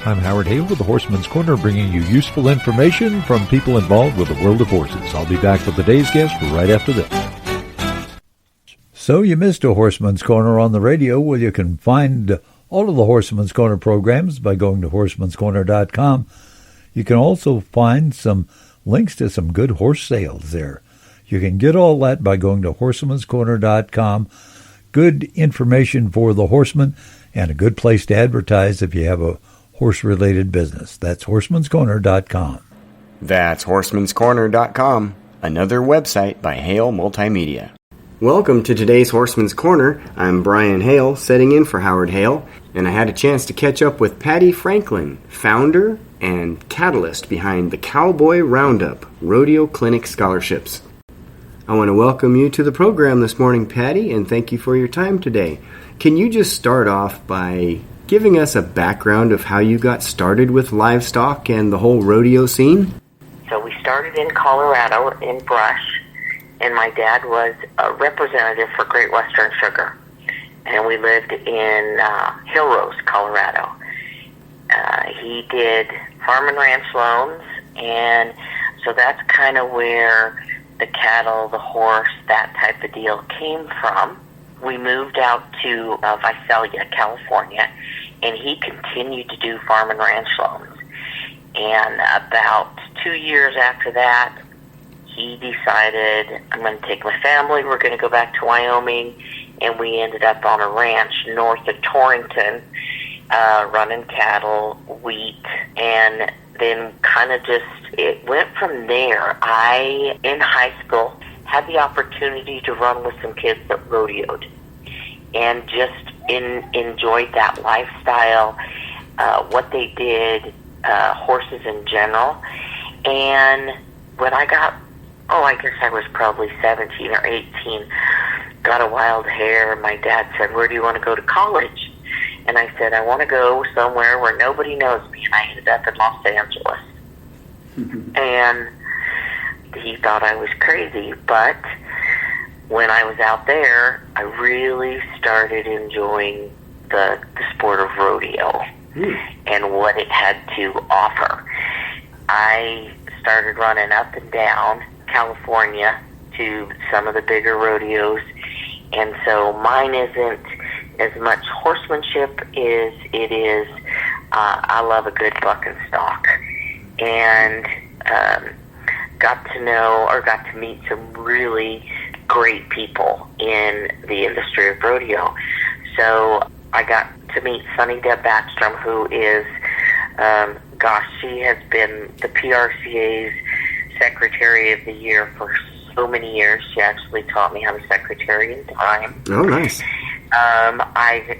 I'm Howard Hale with the Horseman's Corner, bringing you useful information from people involved with the world of horses. I'll be back with the day's guest right after this. So you missed a Horseman's Corner on the radio. Well, you can find all of the Horseman's Corner programs by going to horsemanscorner.com. You can also find some links to some good horse sales there. You can get all that by going to horsemanscorner.com. Good information for the horseman and a good place to advertise if you have a horse-related business. That's horsemanscorner.com. That's horsemanscorner.com, another website by Hale Multimedia. Welcome to today's Horseman's Corner. I'm Brian Hale, setting in for Howard Hale, and I had a chance to catch up with Patty Franklin, founder and catalyst behind the Cowboy Roundup Rodeo Clinic Scholarships. I want to welcome you to the program this morning, Patty, and thank you for your time today. Can you just start off by giving us a background of how you got started with livestock and the whole rodeo scene? So we started in Colorado in Brush, and my dad was a representative for Great Western Sugar, and we lived in Hill Rose, Colorado. He did farm and ranch loans, and so that's kind of where the cattle, the horse, that type of deal came from. We moved out to Visalia, California, and he continued to do farm and ranch loans. And about 2 years after that, he decided, I'm going to take my family, we're going to go back to Wyoming, and we ended up on a ranch north of Torrington, running cattle, wheat, and then kind of just, it went from there. I, in high school, had the opportunity to run with some kids that rodeoed and just enjoyed that lifestyle, what they did, horses in general. And when I got, I guess I was probably 17 or 18, got a wild hair, my dad said, where do you want to go to college? And I said, I want to go somewhere where nobody knows me. And I ended up in Los Angeles. And he thought I was crazy. But when I was out there, I really started enjoying the sport of rodeo and what it had to offer. I started running up and down California to some of the bigger rodeos. And so mine isn't as much horsemanship as it is, I love a good buck and stock. And got to meet some really great people in the industry of rodeo. So I got to meet Sunny Deb Backstrom, who is, she has been the PRCA's Secretary of the Year for so many years. She actually taught me how to secretary in time. Oh, nice. I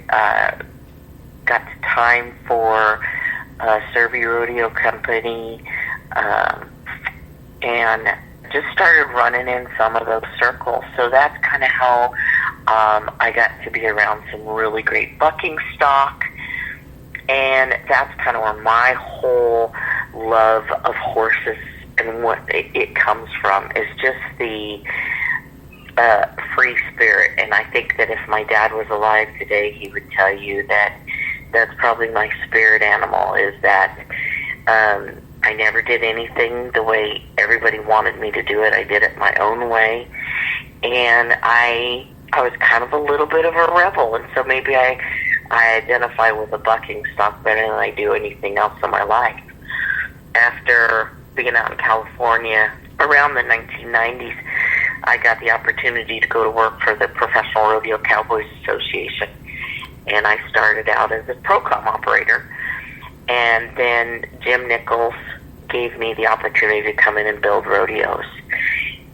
got to time for Servy Rodeo Company, and just started running in some of those circles. So that's kind of how I got to be around some really great bucking stock, and that's kind of where my whole love of horses and what it comes from is just the free spirit. And I think that if my dad was alive today, he would tell you that that's probably my spirit animal, is that I never did anything the way everybody wanted me to do it. I did it my own way. And I was kind of a little bit of a rebel, and so maybe I identify with a bucking stock better than I do anything else in my life. After being out in California around the 1990s, I got the opportunity to go to work for the Professional Rodeo Cowboys Association, and I started out as a Procom operator. And then Jim Nichols gave me the opportunity to come in and build rodeos,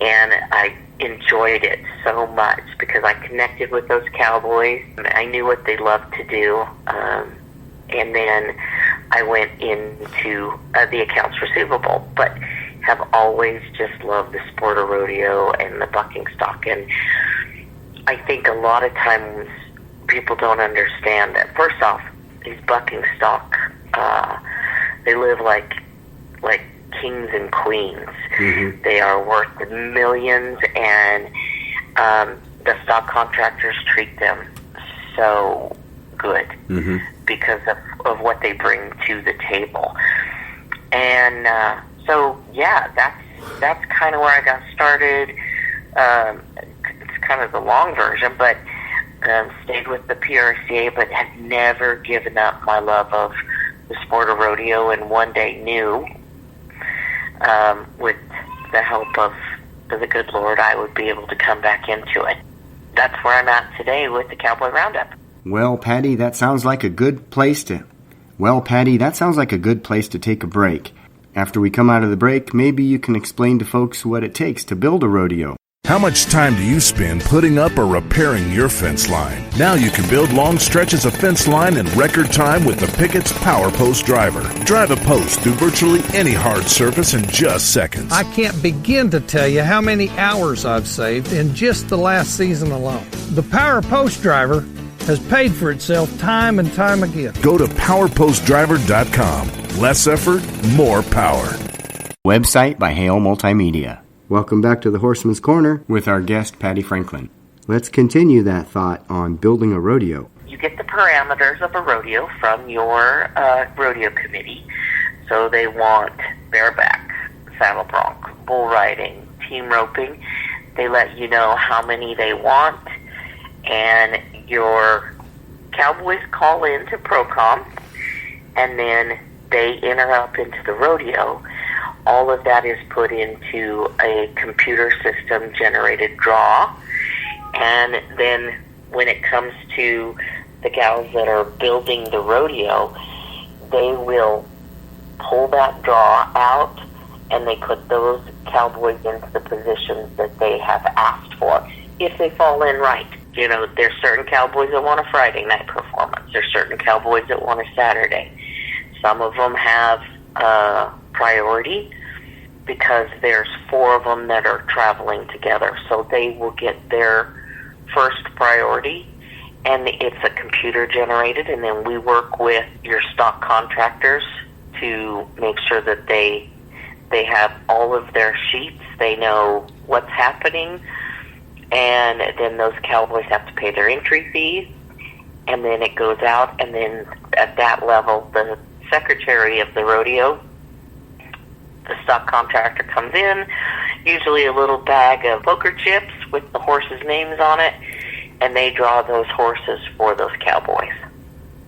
and I enjoyed it so much because I connected with those cowboys. I knew what they loved to do, and then I went into the accounts receivable, but have always just loved the sport of rodeo and the bucking stock. And I think a lot of times people don't understand that. First off, these bucking stock, they live like kings and queens. Mm-hmm. They are worth millions, and the stock contractors treat them so good. Mm-hmm. because of what they bring to the table. And so, yeah, that's kind of where I got started. It's kind of the long version, but stayed with the PRCA, but had never given up my love of the sport of rodeo, and one day knew, with the help of the good Lord, I would be able to come back into it. That's where I'm at today with the Cowboy Roundup. Well, Patty, that sounds like a good place to take a break. After we come out of the break, maybe you can explain to folks what it takes to build a rodeo. How much time do you spend putting up or repairing your fence line? Now you can build long stretches of fence line in record time with the Pickett's Power Post Driver. Drive a post through virtually any hard surface in just seconds. I can't begin to tell you how many hours I've saved in just the last season alone. The Power Post Driver has paid for itself time and time again. Go to PowerPostDriver.com. Less effort, more power. Website by Hale Multimedia. Welcome back to the Horseman's Corner with our guest, Patty Franklin. Let's continue that thought on building a rodeo. You get the parameters of a rodeo from your rodeo committee. So they want bareback, saddle bronc, bull riding, team roping. They let you know how many they want, and your cowboys call in to Procom, and then they enter up into the rodeo. All of that is put into a computer system generated draw, and then when it comes to the gals that are building the rodeo, they will pull that draw out and they put those cowboys into the positions that they have asked for, if they fall in right. You know, there's certain cowboys that want a Friday night performance. There's certain cowboys that want a Saturday. Some of them have priority because there's 4 of them that are traveling together. So they will get their first priority, and it's a computer generated, and then we work with your stock contractors to make sure that they have all of their sheets. They know what's happening, and then those cowboys have to pay their entry fees, and then it goes out, and then at that level, the secretary of the rodeo, the stock contractor, comes in, usually a little bag of poker chips with the horses' names on it, and they draw those horses for those cowboys.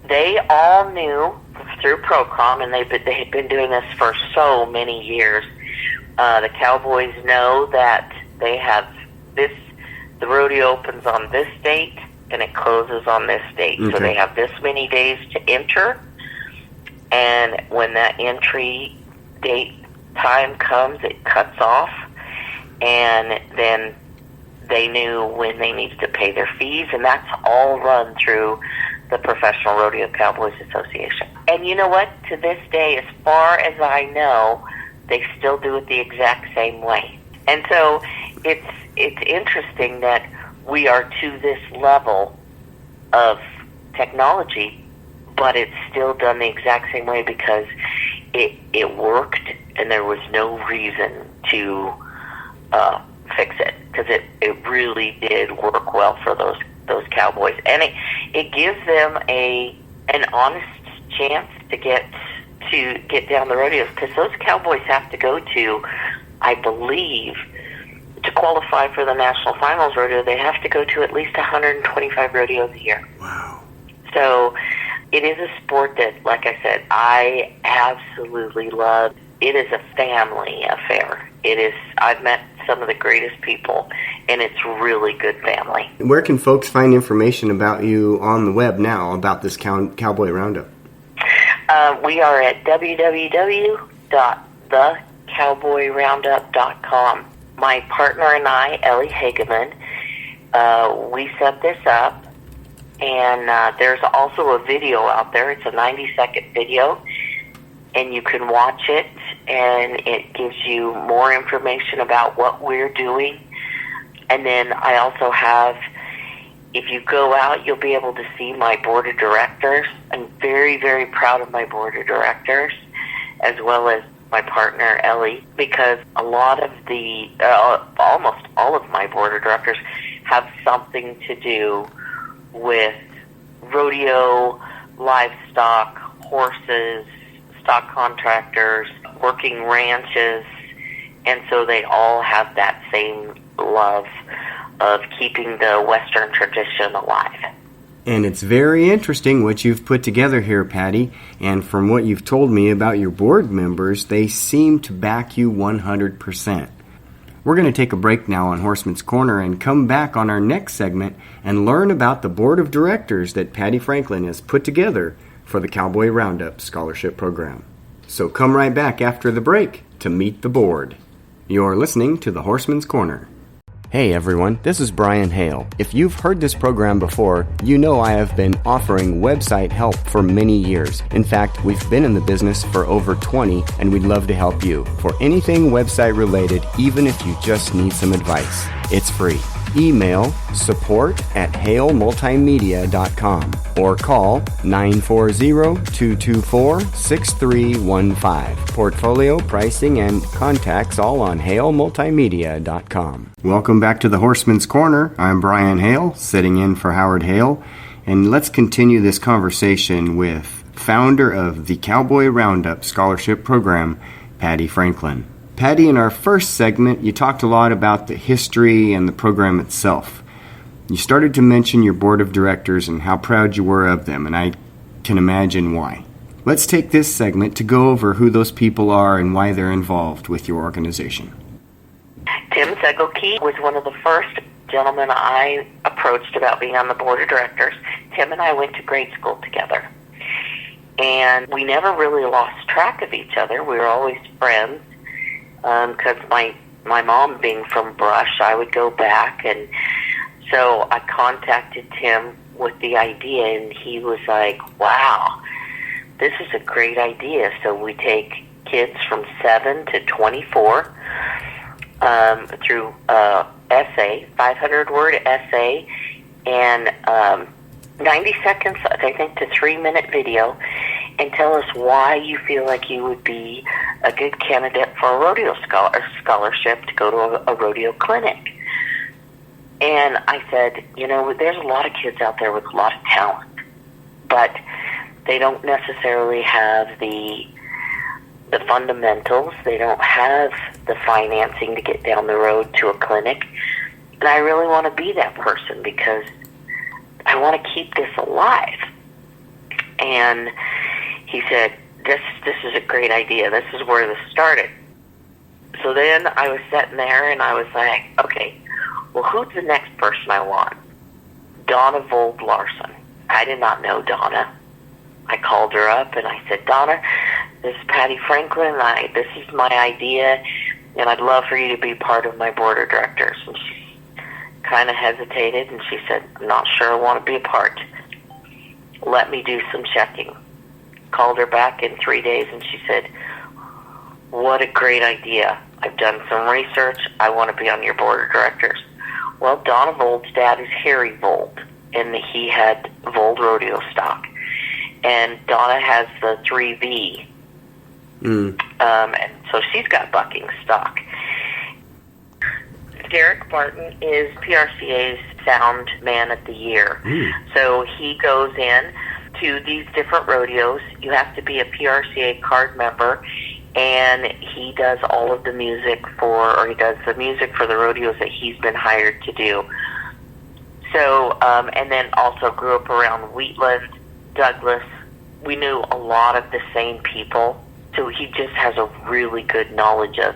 They all knew through Procom, and they had been doing this for so many years. The cowboys know that they have this, the rodeo opens on this date, and it closes on this date. Okay. So they have this many days to enter, and when that entry date time comes, it cuts off, and then they knew when they needed to pay their fees, and that's all run through the Professional Rodeo Cowboys Association. And you know what? To this day, as far as I know, they still do it the exact same way. And so it's interesting that we are to this level of technology, but it's still done the exact same way because it worked, and there was no reason to fix it, because it really did work well for those cowboys, and it gives them an honest chance to get down the rodeos, because those cowboys have to go to, I believe, to qualify for the National Finals rodeo, they have to go to at least 125 rodeos a year. Wow. So it is a sport that, like I said, I absolutely love. It is a family affair. It is. I've met some of the greatest people, and it's really good family. Where can folks find information about you on the web now, about this Cowboy Roundup? We are at www.thecowboyroundup.com. My partner and I, Ellie Hageman, we set this up, and there's also a video out there. It's a 90-second video, and you can watch it, and it gives you more information about what we're doing. And then I also have, if you go out, you'll be able to see my board of directors. I'm very, very proud of my board of directors, as well as my partner, Ellie, because a lot of the, almost all of my board of directors have something to do with rodeo, livestock, horses, stock contractors, working ranches, and so they all have that same love of keeping the Western tradition alive. And it's very interesting what you've put together here, Patty. And from what you've told me about your board members, they seem to back you 100%. We're going to take a break now on Horseman's Corner and come back on our next segment and learn about the board of directors that Patty Franklin has put together for the Cowboy Roundup Scholarship Program. So come right back after the break to meet the board. You're listening to the Horseman's Corner. Hey everyone, this is Brian Hale. If you've heard this program before, you know I have been offering website help for many years. In fact, we've been in the business for over 20, and we'd love to help you for anything website related, even if you just need some advice. It's free. Email support@halemultimedia.com or call 940-224-6315. Portfolio, pricing, and contacts all on halemultimedia.com. Welcome back to the Horseman's Corner. I'm Brian Hale, sitting in for Howard Hale, and let's continue this conversation with founder of the Cowboy Roundup Scholarship Program, Patty Franklin. Patty, in our first segment, you talked a lot about the history and the program itself. You started to mention your board of directors and how proud you were of them, and I can imagine why. Let's take this segment to go over who those people are and why they're involved with your organization. Tim Segelke was one of the first gentlemen I approached about being on the board of directors. Tim and I went to grade school together, and we never really lost track of each other. We were always friends. Because my mom being from Brush, I would go back, and so I contacted Tim with the idea, and he was like, wow, this is a great idea. So we take kids from 7 to 24 through essay, 500-word essay, and 90 seconds, I think, to 3-minute video, and tell us why you feel like you would be a good candidate for a rodeo scholarship to go to a rodeo clinic. And I said, there's a lot of kids out there with a lot of talent, but they don't necessarily have the fundamentals. They don't have the financing to get down the road to a clinic. And I really want to be that person because I want to keep this alive. And he said, this is a great idea. This is where this started. So then I was sitting there and I was like, okay, well, who's the next person I want? Donna Vold Larson. I did not know Donna. I called her up and I said, Donna, this is Patty Franklin. This is my idea, and I'd love for you to be part of my board of directors. And she kind of hesitated, and she said, I'm not sure I want to be a part. Let me do some checking. Called her back in 3 days, and she said, what a great idea. I've done some research. I want to be on your board of directors. Well, Donna Vold's dad is Harry Vold, and he had Vold rodeo stock. And Donna has the 3V. And so she's got bucking stock. Derek Barton is PRCA's Sound Man of the Year. So he goes in to these different rodeos. You have to be a PRCA card member, and he does all of the music he does the music for the rodeos that he's been hired to do. So, and then also grew up around Wheatland, Douglas. We knew a lot of the same people, so he just has a really good knowledge of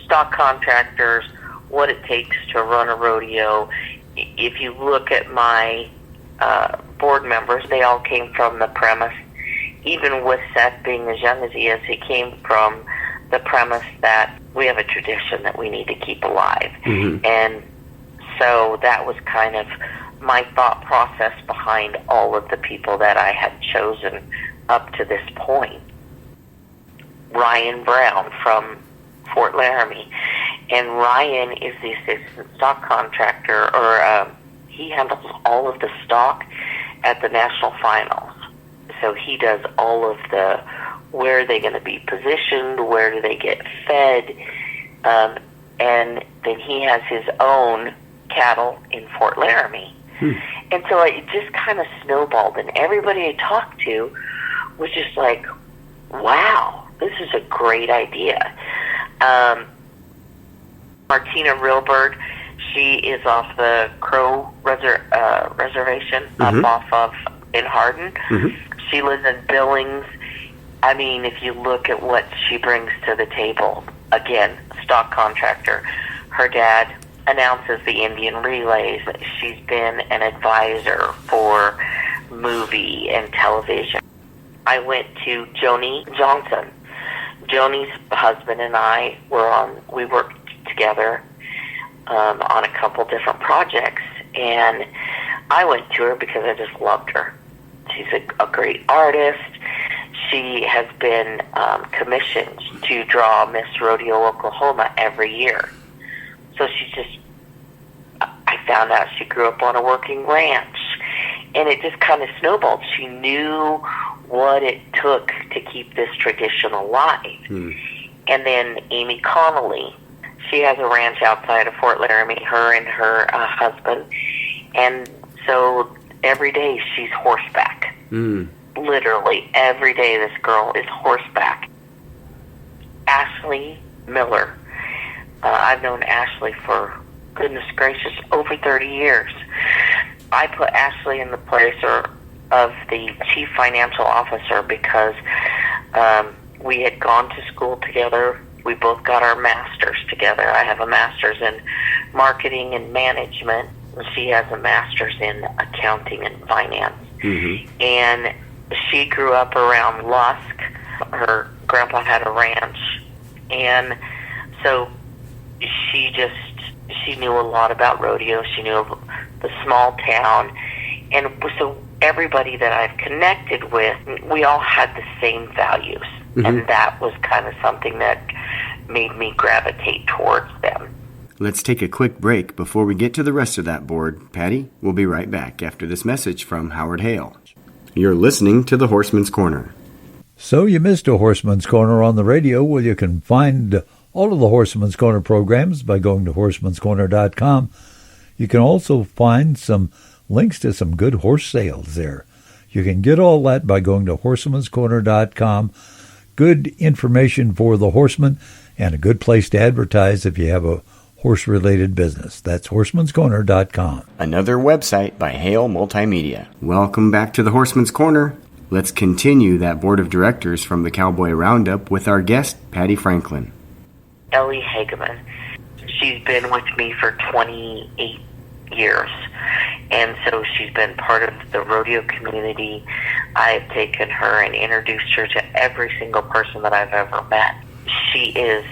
stock contractors, what it takes to run a rodeo. If you look at my board members, they all came from the premise, even with Seth being as young as he is, he came from the premise that we have a tradition that we need to keep alive. And so that was kind of my thought process behind all of the people that I had chosen up to this point. Ryan Brown from Fort Laramie. And Ryan is the assistant stock contractor, or he handles all of the stock at the national finals. So he does all of the, where are they going to be positioned, where do they get fed, and then he has his own cattle in Fort Laramie. And so it just kind of snowballed, and everybody I talked to was just like, wow, this is a great idea. Martina Realbird, she is off the Crow Reservation, up off of in Hardin. She lives in Billings. I mean, if you look at what she brings to the table, again, stock contractor. Her dad announces the Indian relays. She's been an advisor for movie and television. I went to Joni Johnson. Joni's husband and I we worked together on a couple different projects, and I went to her because I just loved her. She's a great artist. She has been commissioned to draw Miss Rodeo Oklahoma every year. So I found out she grew up on a working ranch, and it just kind of snowballed. She knew what it took to keep this tradition alive. And then Amy Connolly, she has a ranch outside of Fort Laramie, her and her husband. And so every day she's horseback. Literally every day this girl is horseback. Ashley Miller. I've known Ashley for, goodness gracious, over 30 years. I put Ashley in the place of the chief financial officer because we had gone to school together. We both got our masters together. I have a master's in marketing and management, and she has a master's in accounting and finance. And she grew up around Lusk. Her grandpa had a ranch, and so she knew a lot about rodeo. She knew of the small town, and so everybody that I've connected with, we all had the same values, and that was kind of something that made me gravitate towards them. Let's take a quick break before we get to the rest of that board. Patty, we'll be right back after this message from Howard Hale. You're listening to the Horseman's Corner. So you missed a Horseman's Corner on the radio. Well, you can find all of the Horseman's Corner programs by going to horsemanscorner.com. You can also find some links to some good horse sales there. You can get all that by going to horsemanscorner.com. Good information for the horseman and a good place to advertise if you have a horse-related business. That's horsemanscorner.com. Another website by Hale Multimedia. Welcome back to the Horseman's Corner. Let's continue that board of directors from the Cowboy Roundup with our guest, Patty Franklin. Ellie Hageman. She's been with me for 28 years, and so she's been part of the rodeo community. I've taken her and introduced her to every single person that I've ever met. She is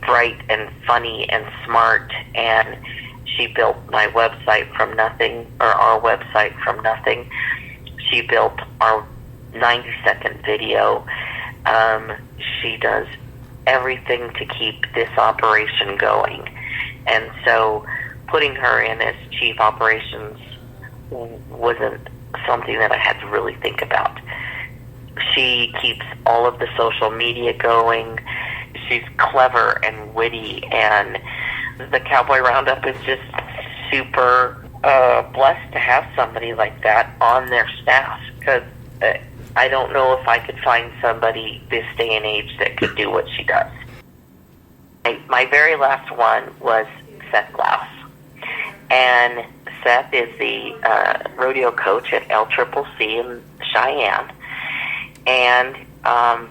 bright and funny and smart, and she built my website from nothing, or our website from nothing. She built our 90-second video. She does everything to keep this operation going, and so putting her in as chief operations wasn't something that I had to really think about. She keeps all of the social media going. She's clever and witty, and the Cowboy Roundup is just super blessed to have somebody like that on their staff, because I don't know if I could find somebody this day and age that could do what she does. My very last one was Seth Glass. And Seth is the rodeo coach at LCCC in Cheyenne. And I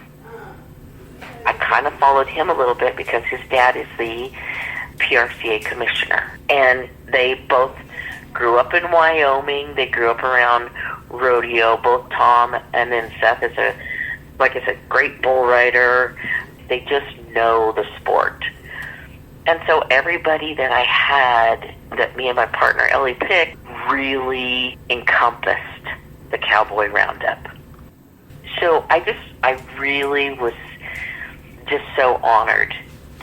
kind of followed him a little bit because his dad is the PRCA commissioner. And they both grew up in Wyoming. They grew up around rodeo. Both Tom and then Seth is like I said, great bull rider. They just know the sport. And so everybody that I had, that me and my partner Ellie picked, really encompassed the Cowboy Roundup. So I really was just so honored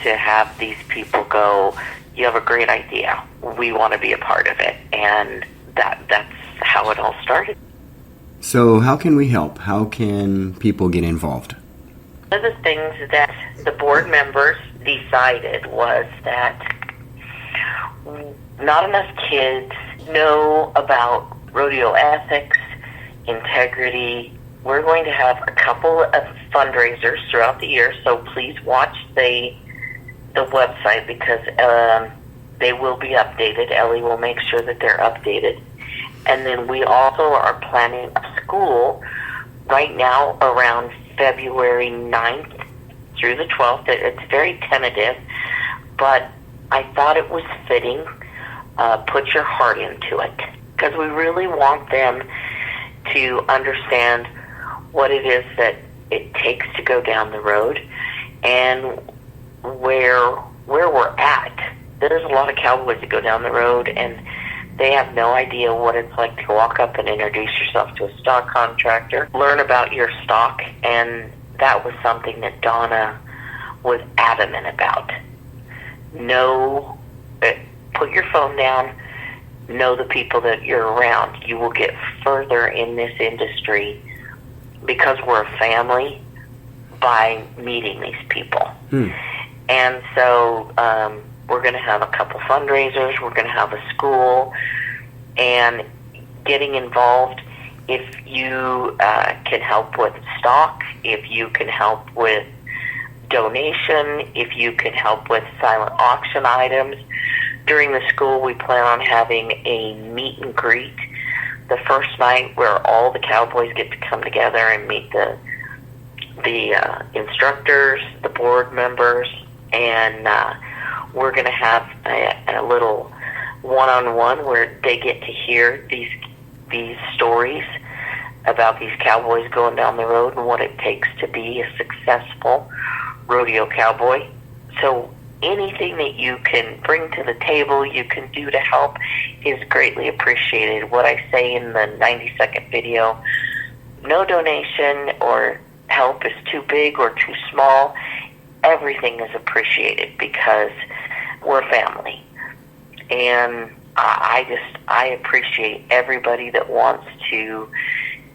to have these people go, you have a great idea. We want to be a part of it. And that's how it all started. So how can we help? How can people get involved? One of the things that the board members decided was that not enough kids know about rodeo ethics, integrity. We're going to have a couple of fundraisers throughout the year, so please watch the website because they will be updated. Ellie will make sure that they're updated. And then we also are planning a school right now around February 9th through the 12th. It's very tentative, but I thought it was fitting. Put your heart into it, because we really want them to understand what it is that it takes to go down the road and where we're at. There's a lot of cowboys that go down the road and they have no idea what it's like to walk up and introduce yourself to a stock contractor, learn about your stock, and that was something that Donna was adamant about. Put your phone down, know the people that you're around. You will get further in this industry because we're a family by meeting these people. And so we're going to have a couple fundraisers, we're going to have a school, and getting involved. If you can help with stock, if you can help with donation, if you can help with silent auction items. During the school, we plan on having a meet and greet the first night where all the cowboys get to come together and meet the instructors, the board members, and we're going to have a little one-on-one where they get to hear these stories about these cowboys going down the road and what it takes to be a successful rodeo cowboy. So anything that you can bring to the table, you can do to help is greatly appreciated. What I say in the 90-second video, no donation or help is too big or too small. Everything is appreciated because we're family. And I appreciate everybody that wants to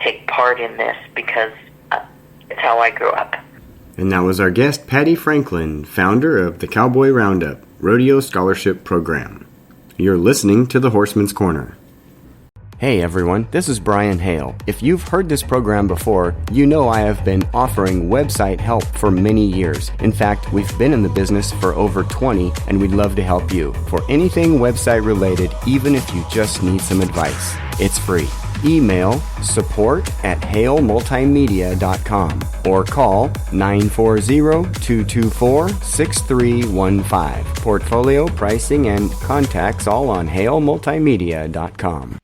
take part in this because it's how I grew up. And that was our guest, Patty Franklin, founder of the Cowboy Roundup Rodeo Scholarship Program. You're listening to the Horseman's Corner. Hey everyone, this is Brian Hale. If you've heard this program before, you know I have been offering website help for many years. In fact, we've been in the business for over 20, and we'd love to help you for anything website related, even if you just need some advice. It's free. Email support@halemultimedia.com or call 940-224-6315. Portfolio, pricing, and contacts all on halemultimedia.com.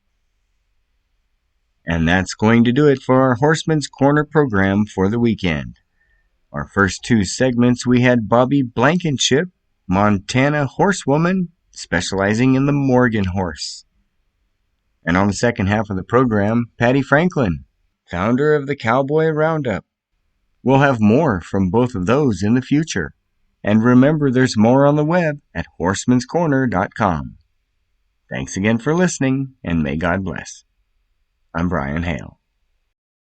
And that's going to do it for our Horseman's Corner program for the weekend. Our first two segments, we had Bobby Blankenship, Montana horsewoman, specializing in the Morgan horse. And on the second half of the program, Patty Franklin, founder of the Cowboy Roundup. We'll have more from both of those in the future. And remember, there's more on the web at horsemanscorner.com. Thanks again for listening, and may God bless. I'm Brian Hale.